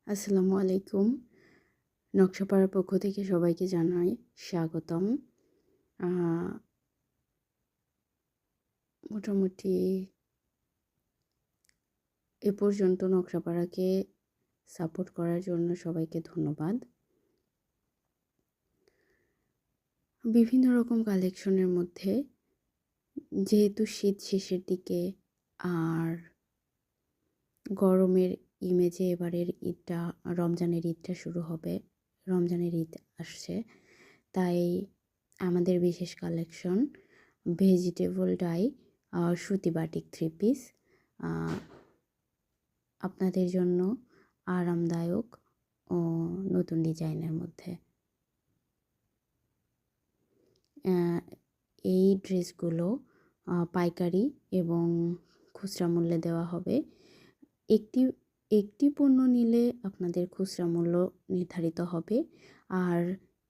আসসালামু আলাইকুম। নকশাপাড়ার পক্ষ থেকে সবাইকে জানাই স্বাগতম। আ মোটামুটি এ পর্যন্ত নকশাপাড়াকে সাপোর্ট করার জন্য সবাইকে ধন্যবাদ। বিভিন্ন রকম কালেকশনের মধ্যে যেহেতু শীত শেষের দিকে আর গরমের ইমেজে এবারের ঈদটা রমজানের ঈদটা শুরু হবে। রমজানের ঈদ আসছে। তাই আমাদের বিশেষ কালেকশন ভেজিটেবল ডাই সুতি বাটিক 3 পিস আপনাদের জন্য আরামদায়ক ও নতুন ডিজাইনের মধ্যে। এই ড্রেসগুলো পাইকারি এবং খুচরা মূল্যে দেওয়া হবে। একটি একটি পণ্য নিলে আপনাদের খুচরা মূল্য নির্ধারিত হবে, আর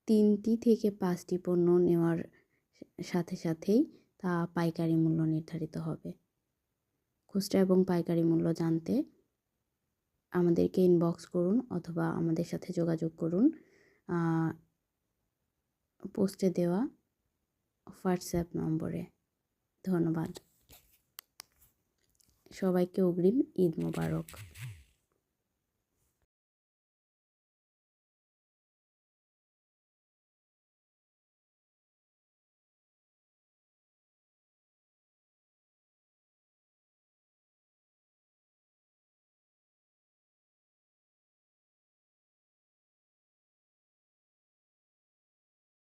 3টি থেকে 5টি পণ্য নেওয়ার সাথে সাথেই তা পাইকারি মূল্য নির্ধারিত হবে। খুচরা এবং পাইকারি মূল্য জানতে আমাদেরকে ইনবক্স করুন অথবা আমাদের সাথে যোগাযোগ করুন পোস্টে দেওয়া হোয়াটসঅ্যাপ নম্বরে। ধন্যবাদ। সবাইকে অগ্রিম ঈদ মোবারক।